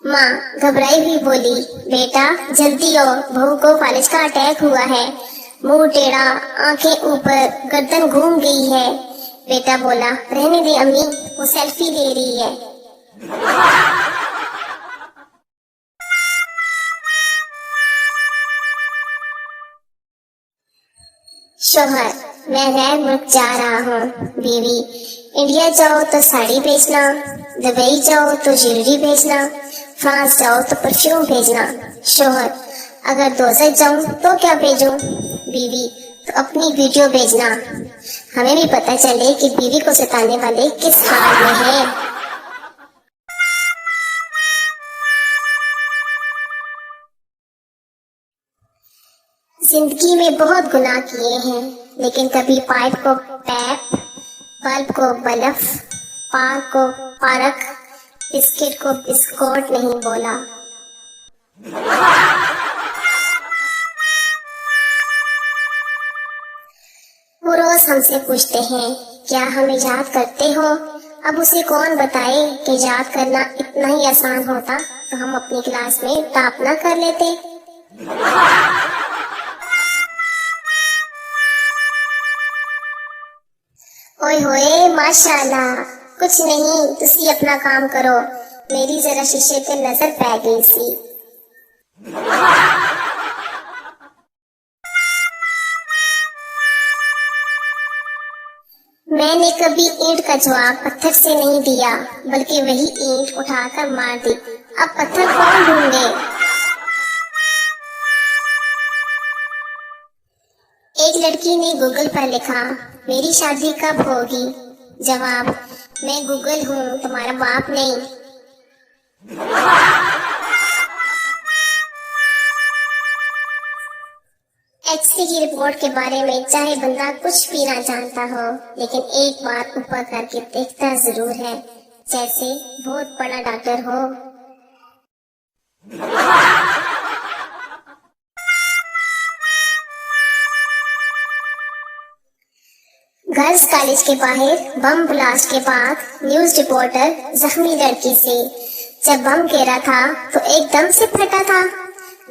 माँ घबराई हुई बोली, बेटा जल्दी आओ, बहू को फालिज का अटैक हुआ है। मुंह टेढ़ा, आंखें ऊपर, गर्दन घूम गई है। बेटा बोला, रहने दे अम्मी, वो सेल्फी ले रही है। शोहर, मैं गैर मुल्क जा रहा हूँ। बीवी, इंडिया जाओ तो साड़ी भेजना, दुबई जाओ तो ज्वेलरी भेजना, फ्रांस जाओ तो परफ्यूम भेजना। शोहर, अगर दोज़ख जाऊं तो क्या भेजूं? बीवी, तो अपनी वीडियो भेजना, हमें भी पता चले कि बीवी को सताने वाले किस हाल में हैं। जिंदगी में बहुत गुनाह किए हैं, लेकिन कभी पाइप को पैप, बल्ब को बल्ब, पार्क को पार्क, बिस्किट को बिस्कोट नहीं बोला। वो रोज हमसे पूछते हैं, क्या हम याद करते हो? अब उसे कौन बताए कि याद करना इतना ही आसान होता तो हम अपनी क्लास में टॉप ना कर लेते। ओए होए माशाल्लाह, कुछ नहीं, तुसी अपना काम करो, मेरी जरा शीशे पे नजर पै गई सी। मैंने कभी ईंट का जवाब पत्थर से नहीं दिया, बल्कि वही ईंट उठाकर मार दी। अब पत्थर कौन ढूंढे? एक लड़की ने गूगल पर लिखा, मेरी शादी कब होगी? जवाब, मैं गूगल हूँ, तुम्हारा बाप नहीं। एक्सरे की रिपोर्ट के बारे में चाहे बंदा कुछ भी ना जानता हो, लेकिन एक बार ऊपर करके देखता जरूर है, जैसे बहुत बड़ा डॉक्टर हो। गर्ल्स कॉलेज के बाहर बम ब्लास्ट के बाद न्यूज रिपोर्टर जख्मी लड़की से, जब बम गिरा था तो एकदम से फटा था।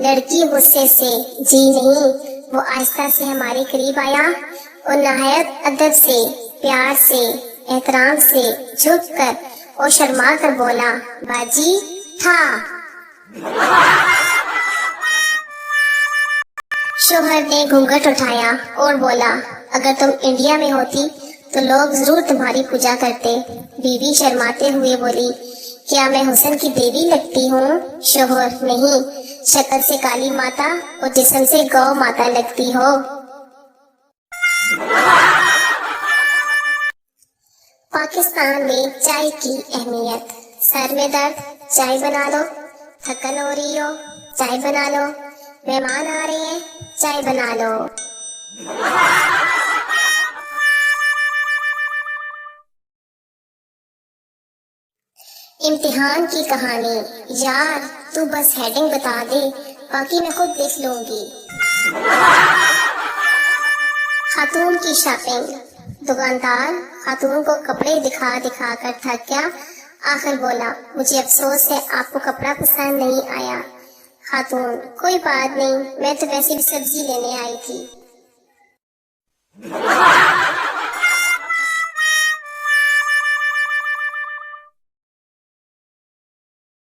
लड़की गुस्से से, जी नहीं, वो आहिस्ता से हमारे करीब आया और नहायत अदब से, प्यार से, एहतराम से झुक कर और शर्मा कर बोला, बाजी था। शोहर ने घूंघट उठाया और बोला, अगर तुम इंडिया में होती तो लोग जरूर तुम्हारी पूजा करते। बीवी शर्माते हुए बोली, क्या मैं हुस्न की देवी लगती हूँ? शोहर, नहीं, शक्ल से काली माता और जिस्म से गौ माता लगती हो। पाकिस्तान में चाय की अहमियत। सर में दर्द, चाय बना लो। थकन हो रही हो, चाय बना लो। मेहमान आ रहे हैं, चाय बना लो। इम्तिहान की कहानी। यार तू बस हेडिंग बता दे, बाकी मैं खुद देख लूंगी। खातून की शॉपिंग। दुकानदार खातून को कपड़े दिखा दिखा कर थक गया, आखिर बोला, मुझे अफसोस है आपको कपड़ा पसंद नहीं आया। खातून, कोई बात नहीं, मैं तो वैसे भी सब्जी लेने आई थी।